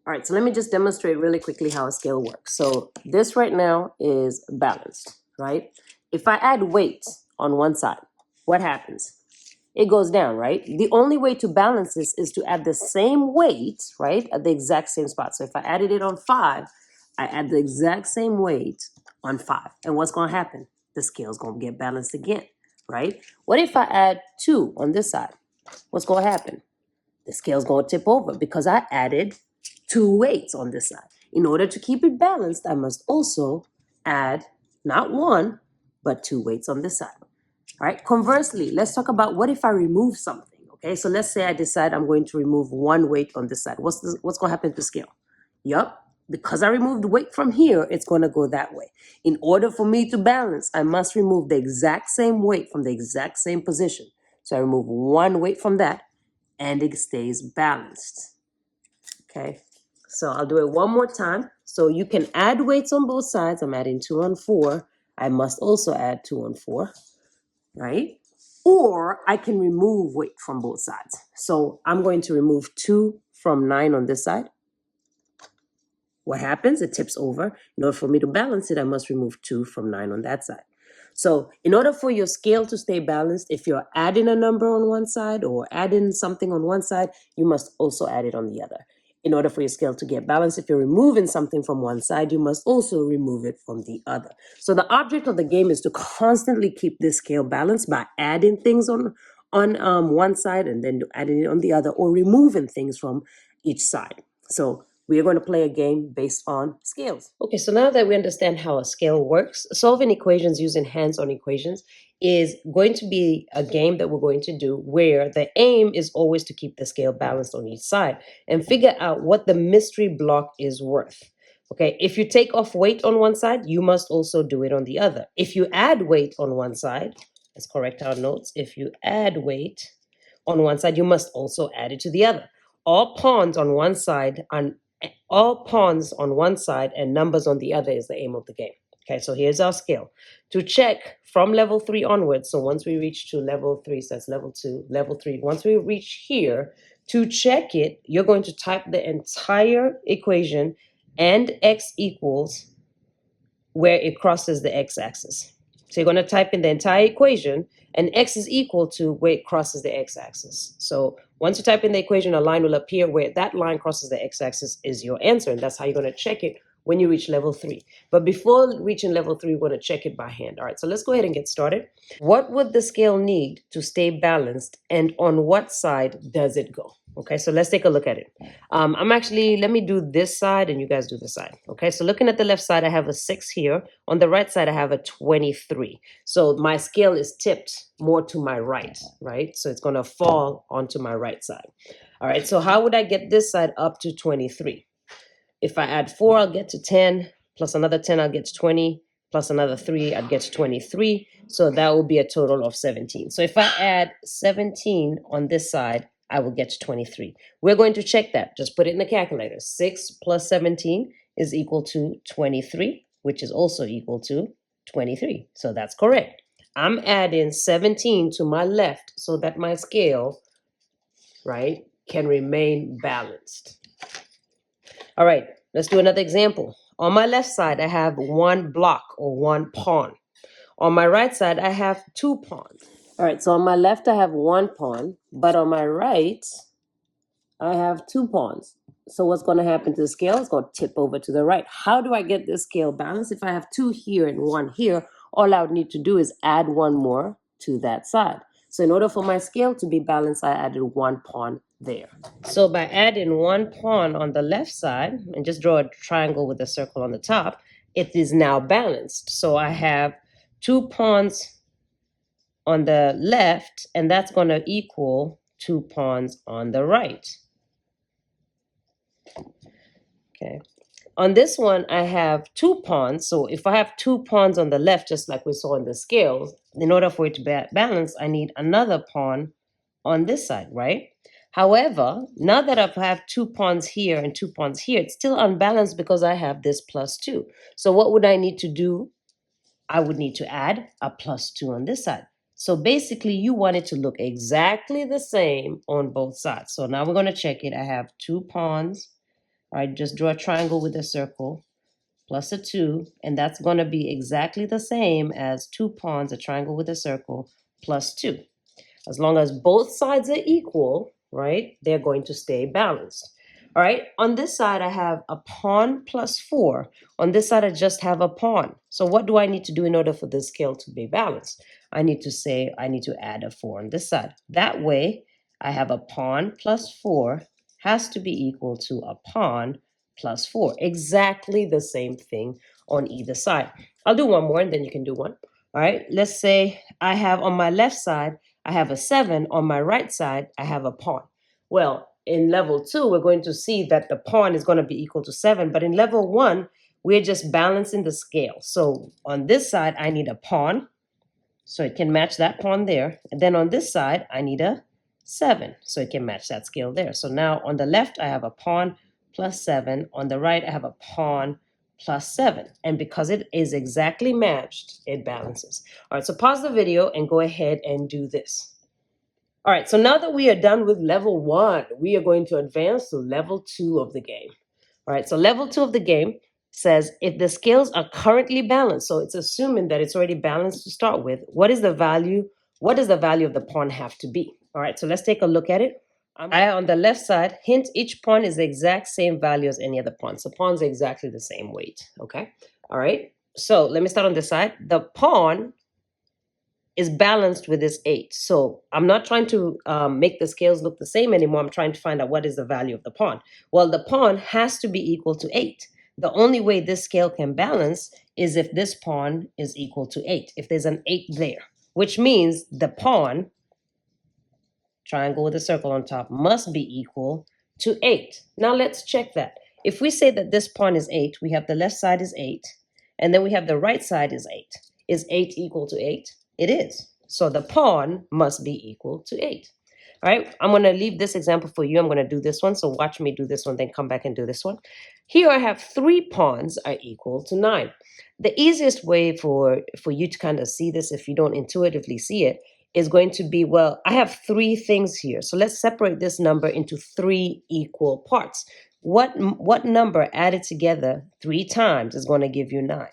All right, so let me just demonstrate really quickly how a scale works. So this right now is balanced, right? If I add weight on one side, what happens? It goes down, right? The only way to balance this is to add the same weight, right, at the exact same spot. So if I added it on 5, I add the exact same weight on 5. And what's going to happen? The scale's going to get balanced again, right? What if I add 2 on this side? What's going to happen? The scale's going to tip over because I added 2 weights on this side. In order to keep it balanced, I must also add not 1, but 2 weights on this side. All right, conversely, let's talk about what if I remove something, okay? So let's say I decide I'm going to remove 1 weight on this side. What's going to happen to the scale? Yup, because I removed weight from here, it's going to go that way. In order for me to balance, I must remove the exact same weight from the exact same position. So I remove 1 weight from that, and it stays balanced, okay? So I'll do it one more time. So you can add weights on both sides. I'm adding 2 on 4. I must also add 2 on 4. Right? Or I can remove weight from both sides. So I'm going to remove 2 from 9 on this side. What happens? It tips over. In order for me to balance it, I must remove 2 from 9 on that side. So in order for your scale to stay balanced, if you're adding a number on one side or adding something on one side, you must also add it on the other. In order for your scale to get balanced, if you're removing something from one side, you must also remove it from the other. So the object of the game is to constantly keep this scale balanced by adding things on one side and then adding it on the other, or removing things from each side. So we are going to play a game based on scales. Okay, so now that we understand how a scale works, solving equations using hands-on equations is going to be a game that we're going to do where the aim is always to keep the scale balanced on each side and figure out what the mystery block is worth. Okay, if you take off weight on one side, you must also do it on the other. If you add weight on one side, let's correct our notes. If you add weight on one side, you must also add it to the other. All pawns on one side and numbers on the other is the aim of the game. Okay, so here's our scale. To check from level 3 onwards, so once we reach to level 3, so that's level 2, level 3, once we reach here, to check it, you're going to type the entire equation and x equals where it crosses the x-axis. So you're going to type in the entire equation, and x is equal to where it crosses the x-axis. So once you type in the equation, a line will appear where that line crosses the x-axis is your answer, and that's how you're going to check it when you reach level 3. But before reaching level 3, we're going to check it by hand. All right, so let's go ahead and get started. What would the scale need to stay balanced, and on what side does it go? Okay, so let's take a look at it. Let me do this side and you guys do this side. Okay, so looking at the left side, I have a 6 here. On the right side, I have a 23. So my scale is tipped more to my right, right? So it's going to fall onto my right side. All right, so how would I get this side up to 23? If I add 4, I'll get to 10, plus another 10, I'll get to 20, plus another 3, I'd get to 23. So that will be a total of 17. So if I add 17 on this side, I will get to 23. We're going to check that. Just put it in the calculator. 6 plus 17 is equal to 23, which is also equal to 23. So that's correct. I'm adding 17 to my left so that my scale, right, can remain balanced. All right, let's do another example. On my left side, I have 1 block or 1 pawn. On my right side, I have 2 pawns. All right, so on my left, I have 1 pawn, but on my right, I have 2 pawns. So what's going to happen to the scale? It's going to tip over to the right. How do I get this scale balanced? If I have 2 here and 1 here, all I would need to do is add 1 more to that side. So in order for my scale to be balanced, I added 1 pawn there. So by adding 1 pawn on the left side, and just draw a triangle with a circle on the top, it is now balanced. So I have 2 pawns on the left, and that's going to equal 2 pawns on the right. Okay. On this one, I have 2 pawns. So if I have 2 pawns on the left, just like we saw in the scales, in order for it to be balanced, I need another pawn on this side, right? However, now that I have 2 pawns here and 2 pawns here, it's still unbalanced because I have this +2. So what would I need to do? I would need to add a +2 on this side. So basically, you want it to look exactly the same on both sides. So now we're going to check it. I have 2 pawns All right, just draw a triangle with a circle plus a 2, and that's going to be exactly the same as 2 pawns, a triangle with a circle, plus 2. As long as both sides are equal, right, they're going to stay balanced. All right, on this side, I have a pawn plus 4. On this side, I just have a pawn. So what do I need to do in order for this scale to be balanced? I need to add a 4 on this side. That way, I have a pawn plus 4 has to be equal to a pawn plus 4. Exactly the same thing on either side. I'll do one more and then you can do one. All right, let's say I have on my left side, I have a 7. On my right side, I have a pawn. Well, in level 2, we're going to see that the pawn is going to be equal to 7. But in level 1, we're just balancing the scale. So on this side, I need a pawn. So it can match that pawn there. And then on this side, I need a 7. So it can match that scale there. So now on the left, I have a pawn plus 7. On the right, I have a pawn plus 7. And because it is exactly matched, it balances. All right, so pause the video and go ahead and do this. All right, so now that we are done with level 1, we are going to advance to level 2 of the game. All right, so level 2 of the game says if the scales are currently balanced, so it's assuming that it's already balanced to start with, what does the value of the pawn have to be? All right, so let's take a look at it. On the left side, hint, each pawn is the exact same value as any other pawn. So pawns are exactly the same weight, okay? All right, so let me start on this side. The pawn is balanced with this 8. So I'm not trying to make the scales look the same anymore. I'm trying to find out what is the value of the pawn. Well, the pawn has to be equal to 8. The only way this scale can balance is if this pawn is equal to 8, if there's an 8 there, which means the pawn, triangle with a circle on top, must be equal to 8. Now let's check that. If we say that this pawn is 8, we have the left side is 8, and then we have the right side is 8. Is 8 equal to 8? It is. So the pawn must be equal to 8. All right, I'm going to leave this example for you. I'm going to do this one. So watch me do this one, then come back and do this one. Here I have 3 pawns are equal to 9. The easiest way for you to kind of see this, if you don't intuitively see it, is going to be, well, I have 3 things here. So let's separate this number into 3 equal parts. What number added together 3 times is going to give you 9?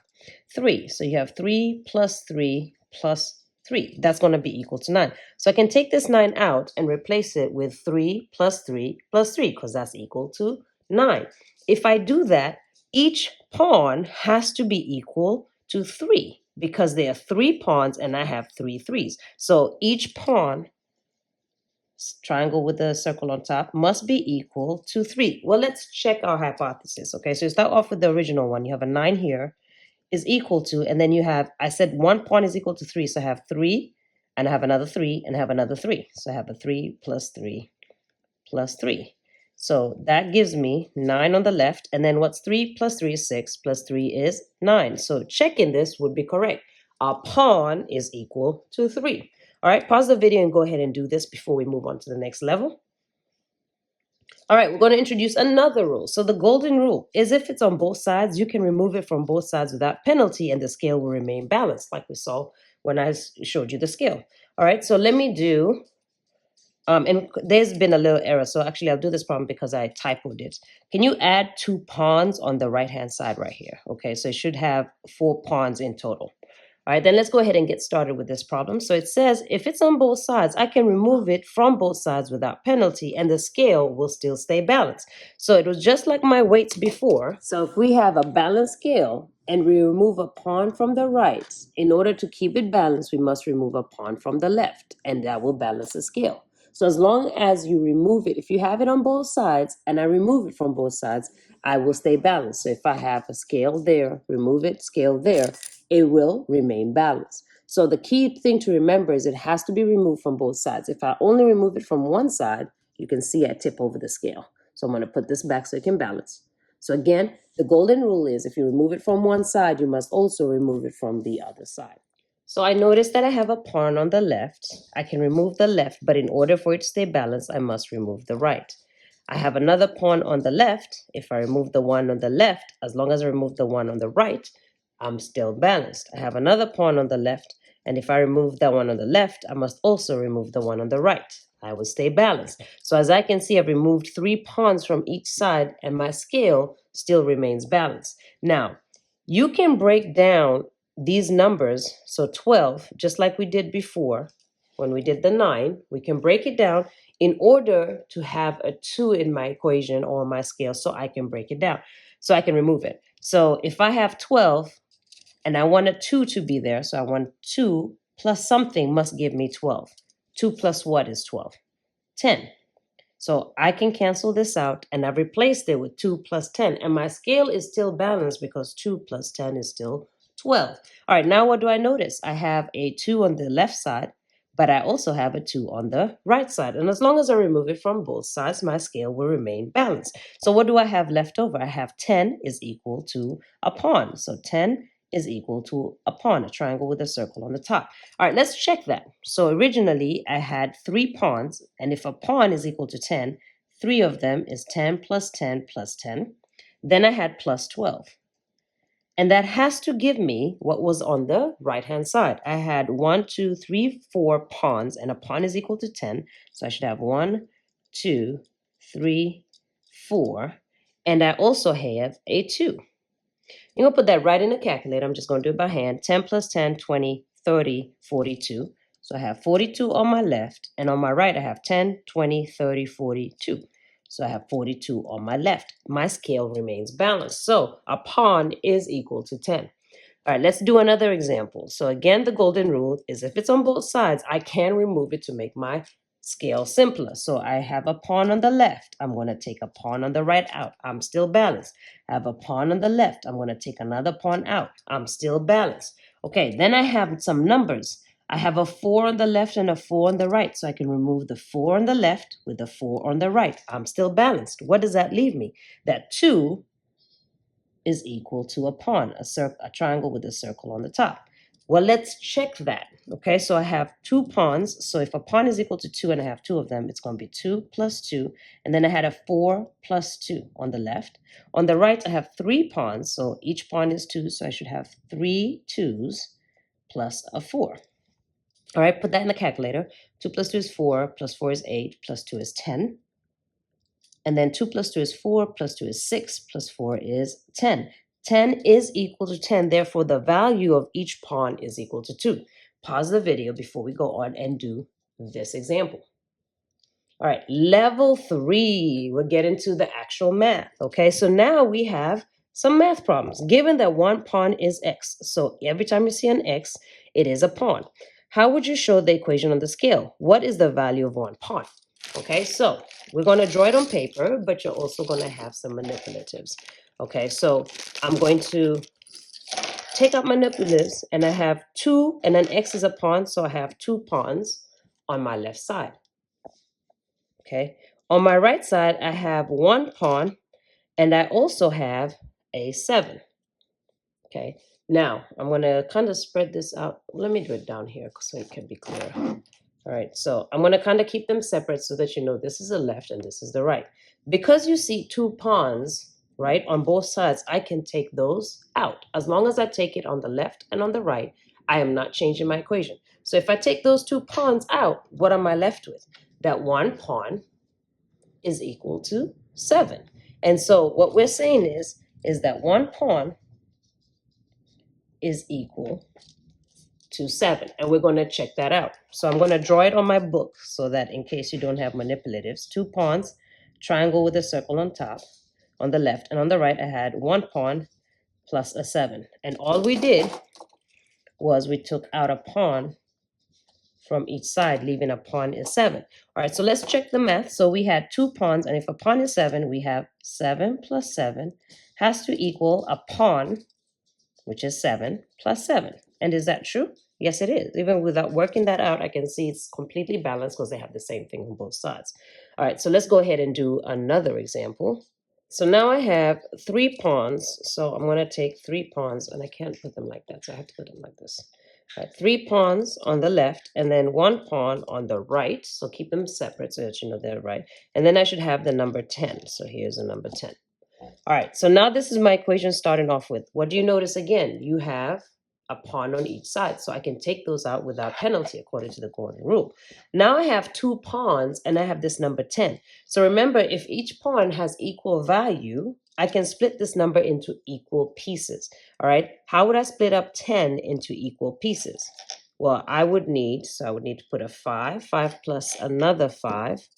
3. So you have 3 plus 3 plus 3. That's going to be equal to 9. So I can take this 9 out and replace it with 3 plus 3 plus 3, because that's equal to 9. If I do that, each pawn has to be equal to 3, because there are 3 pawns and I have 3 threes. So each pawn, triangle with a circle on top, must be equal to 3. Well, let's check our hypothesis. Okay, so you start off with the original one. You have a 9 here is equal to, and then you have, I said 1 pawn is equal to 3. So I have 3, and I have another 3, and I have another 3. So I have a 3 plus 3 plus 3. So that gives me 9 on the left. And then what's 3 plus 3 is 6, plus 3 is 9. So checking this would be correct. Our pawn is equal to 3. All right, pause the video and go ahead and do this before we move on to the next level. All right, we're going to introduce another rule. So the golden rule is if it's on both sides, you can remove it from both sides without penalty and the scale will remain balanced, like we saw when I showed you the scale. All right, so let me do, and there's been a little error. So actually I'll do this problem because I typoed it. Can you add 2 pawns on the right-hand side right here? Okay, so it should have 4 pawns in total. All right, then let's go ahead and get started with this problem. So it says, if it's on both sides, I can remove it from both sides without penalty, and the scale will still stay balanced. So it was just like my weights before. So if we have a balanced scale and we remove a pawn from the right, in order to keep it balanced, we must remove a pawn from the left, and that will balance the scale. So as long as you remove it, if you have it on both sides and I remove it from both sides, I will stay balanced. So if I have a scale there, remove it, scale there, it will remain balanced. So the key thing to remember is it has to be removed from both sides. If I only remove it from one side, you can see I tip over the scale. So I'm going to put this back so it can balance. So again, the golden rule is if you remove it from one side, you must also remove it from the other side. So I noticed that I have a pawn on the left. I can remove the left, but in order for it to stay balanced, I must remove the right. I have another pawn on the left. If I remove the one on the left, as long as I remove the one on the right, I'm still balanced. I have another pawn on the left, and if I remove that one on the left, I must also remove the one on the right. I will stay balanced. So as I can see, I've removed 3 pawns from each side and my scale still remains balanced. Now, you can break down these numbers, so 12, just like we did before, when we did the 9, we can break it down in order to have a 2 in my equation or my scale so I can break it down, so I can remove it. So if I have 12 and I want a 2 to be there, so I want 2 plus something must give me 12. 2 plus what is 12? 10. So I can cancel this out and I've replaced it with 2 plus 10 and my scale is still balanced because 2 plus 10 is still 12. All right, now what do I notice? I have a 2 on the left side, but I also have a 2 on the right side. And as long as I remove it from both sides, my scale will remain balanced. So what do I have left over? I have 10 is equal to a pawn. So 10 is equal to a pawn, a triangle with a circle on the top. All right, let's check that. So originally I had 3 pawns, and if a pawn is equal to 10, 3 of them is 10 plus 10 plus 10. Then I had plus 12. And that has to give me what was on the right-hand side. I had 1, 2, 3, 4 pawns, and a pawn is equal to 10. So I should have 1, 2, 3, 4. And I also have a 2. I'm going to put that right in the calculator. I'm just going to do it by hand. 10 plus 10, 20, 30, 42. So I have 42 on my left, and on my right I have 10, 20, 30, 42. So I have 42 on my left. My scale remains balanced. So a pawn is equal to 10. All right, let's do another example. So again, the golden rule is if it's on both sides, I can remove it to make my scale simpler. So I have a pawn on the left. I'm going to take a pawn on the right out. I'm still balanced. I have a pawn on the left. I'm going to take another pawn out. I'm still balanced. Okay, then I have some numbers. I have a 4 on the left and a 4 on the right. So I can remove the 4 on the left with the 4 on the right. I'm still balanced. What does that leave me? That 2 is equal to a pawn, a triangle with a circle on the top. Well, let's check that. Okay, so I have 2 pawns. So if a pawn is equal to 2 and I have 2 of them, it's going to be 2 plus 2. And then I had a 4 plus 2 on the left. On the right, I have 3 pawns. So each pawn is 2. So I should have 3 2s plus a 4. All right, put that in the calculator. 2 plus 2 is 4, plus 4 is 8, plus 2 is 10. And then 2 plus 2 is 4, plus 2 is 6, plus 4 is 10. 10 is equal to 10, therefore the value of each pawn is equal to 2. Pause the video before we go on and do this example. All right, level 3, we're getting to the actual math. Okay, so now we have some math problems. Given that one pawn is x, so every time you see an x, it is a pawn. How would you show the equation on the scale? What is the value of one pawn? Okay, so we're going to draw it on paper, but you're also going to have some manipulatives. Okay, so I'm going to take out manipulatives, and I have 2, and then x is a pawn, so I have 2 pawns on my left side. Okay, on my right side, I have 1 pawn, and I also have a 7. Okay, now I'm going to kind of spread this out. Let me do it down here so it can be clear. All right, so I'm going to kind of keep them separate so that you know this is the left and this is the right. Because you see 2 pawns, right, on both sides, I can take those out. As long as I take it on the left and on the right, I am not changing my equation. So if I take those 2 pawns out, what am I left with? That 1 pawn is equal to 7. And so what we're saying is that 1 pawn is equal to 7, and we're going to check that out. So I'm going to draw it on my book so that in case you don't have manipulatives, 2 pawns, triangle with a circle on top, on the left, and on the right I had 1 pawn plus a 7. And all we did was we took out a pawn from each side, leaving a pawn is 7. All right, so let's check the math. So we had 2 pawns, and if a pawn is 7, we have 7 plus 7 has to equal a pawn, which is 7 plus 7. And is that true? Yes, it is. Even without working that out, I can see it's completely balanced because they have the same thing on both sides. All right, so let's go ahead and do another example. So now I have 3 pawns. So I'm going to take 3 pawns, and I can't put them like that, so I have to put them like this. All right, 3 pawns on the left, and then 1 pawn on the right. So keep them separate so that you know they're right. And then I should have the number 10. So here's the number 10. All right, so now this is my equation starting off with. What do you notice again? You have a pawn on each side. So I can take those out without penalty according to the golden rule. Now I have 2 pawns and I have this number 10. So remember, if each pawn has equal value, I can split this number into equal pieces. All right. How would I split up 10 into equal pieces? Well, I would need to put a 5. 5 plus another 5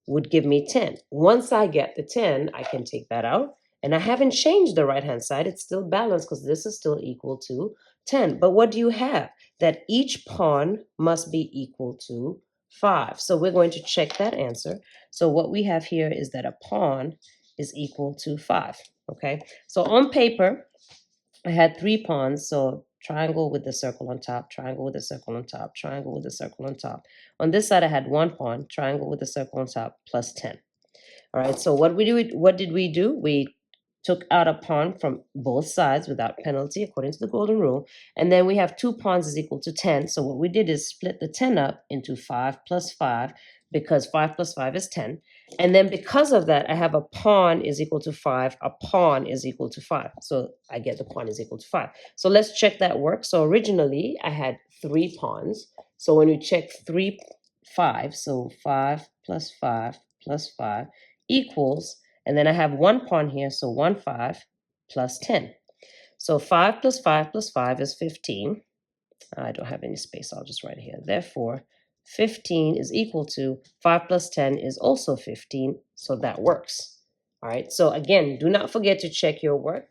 would give me 10. Once I get the 10, I can take that out. And I haven't changed the right-hand side. It's still balanced because this is still equal to 10. But what do you have? That each pawn must be equal to 5. So we're going to check that answer. So what we have here is that a pawn is equal to 5. Okay. So on paper, I had 3 pawns. So triangle with the circle on top, triangle with the circle on top, triangle with the circle on top. On this side, I had 1 pawn, triangle with the circle on top, plus 10. All right, so what did we do? We took out a pawn from both sides without penalty according to the golden rule. And then we have 2 pawns is equal to 10. So what we did is split the 10 up into 5 plus 5 because 5 plus 5 is 10. And then because of that, I have a pawn is equal to 5. A pawn is equal to 5. So I get the pawn is equal to 5. So let's check that work. So originally I had 3 pawns. So when we check 3, 5, so 5 plus 5 plus 5 equals, and then I have 1 pawn here, so 1, 5 plus 10. So 5 plus 5 plus 5 is 15. I don't have any space, I'll just write it here. Therefore, 15 is equal to 5 plus 10 is also 15, so that works. All right, so again, do not forget to check your work.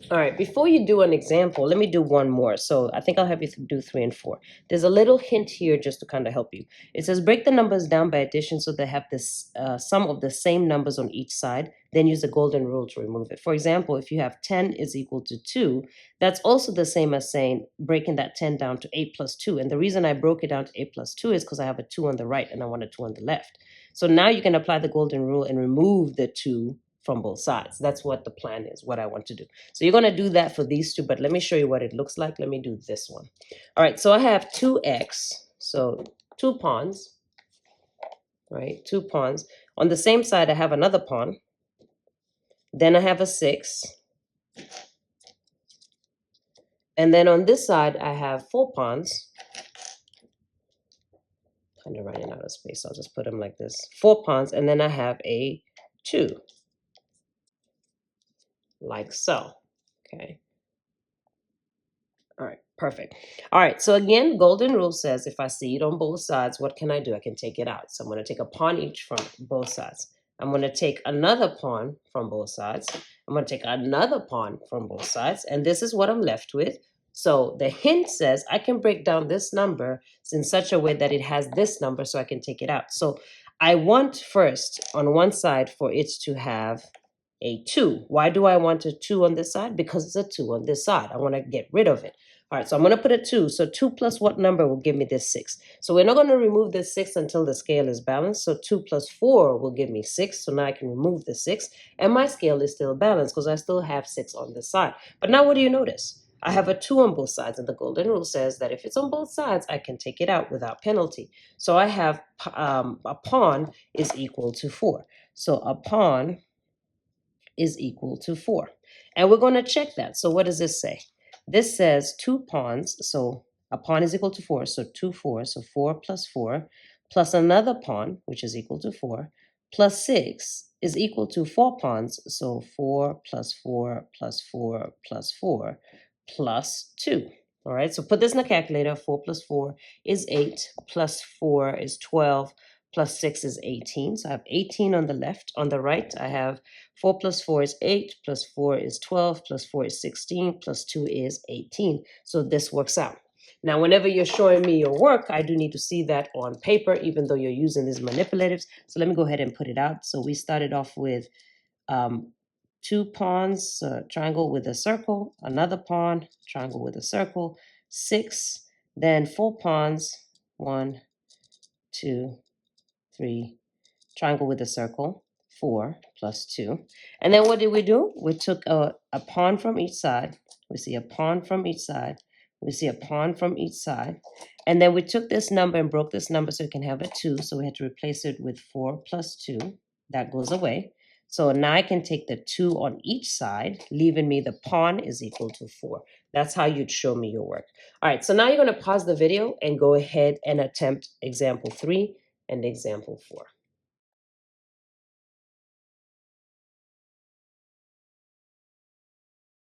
All right, before you do an example, let me do one more. So I think I'll have you do 3 and 4. There's a little hint here just to kind of help you. It says break the numbers down by addition so they have this sum of the same numbers on each side, then use the golden rule to remove it. For example, if you have 10 is equal to 2, that's also the same as saying breaking that 10 down to 8 plus 2. And the reason I broke it down to 8 plus 2 is because I have a 2 on the right and I want a 2 on the left. So now you can apply the golden rule and remove the 2 from both sides. That's what the plan is, what I want to do. So you're going to do that for these 2, but let me show you what it looks like. Let me do this one. All right, so I have 2x, so 2 pawns, right? 2 pawns. On the same side, I have another pawn. Then I have a 6. And then on this side, I have 4 pawns. Kind of running out of space. I'll just put them like this. 4 pawns, and then I have a 2. Like so. Okay. All right, perfect. All right, so again, golden rule says if I see it on both sides, what can I do? I can take it out. So I'm going to take a pawn each from both sides. I'm going to take another pawn from both sides. I'm going to take another pawn from both sides. And this is what I'm left with. So the hint says I can break down this number in such a way that it has this number so I can take it out. So I want first on one side for it to have a 2. Why do I want a 2 on this side? Because it's a 2 on this side. I want to get rid of it. All right, so I'm going to put a 2. So 2 plus what number will give me this 6? So we're not going to remove this 6 until the scale is balanced. So 2 plus 4 will give me 6. So now I can remove the 6. And my scale is still balanced because I still have 6 on this side. But now what do you notice? I have a 2 on both sides. And the golden rule says that if it's on both sides, I can take it out without penalty. So I have a pawn is equal to 4. So a pawn is equal to 4. And we're going to check that. So what does this say? This says 2 pawns. So a pawn is equal to 4. So 2 4. So 4 plus another pawn, which is equal to 4, plus 6 is equal to 4 pawns. So 4 plus 4 plus 4 plus 4 plus 2. All right, so put this in the calculator. 4 plus 4 is 8, plus 4 is 12, plus 6 is 18. So I have 18 on the left. On the right, I have 4 plus 4 is 8, plus 4 is 12, plus 4 is 16, plus 2 is 18. So this works out. Now, whenever you're showing me your work, I do need to see that on paper, even though you're using these manipulatives. So let me go ahead and put it out. So we started off with 2 pawns, triangle with a circle, another pawn, triangle with a circle, 6, then 4 pawns, 1, 2, 3, triangle with a circle, 4 plus 2. And then what did we do? We took a pawn from each side. We see a pawn from each side. We see a pawn from each side. And then we took this number and broke this number so we can have a 2. So we had to replace it with 4 plus 2. That goes away. So now I can take the 2 on each side, leaving me the pawn is equal to 4. That's how you'd show me your work. All right, so now you're going to pause the video and go ahead and attempt example 3 and example 4.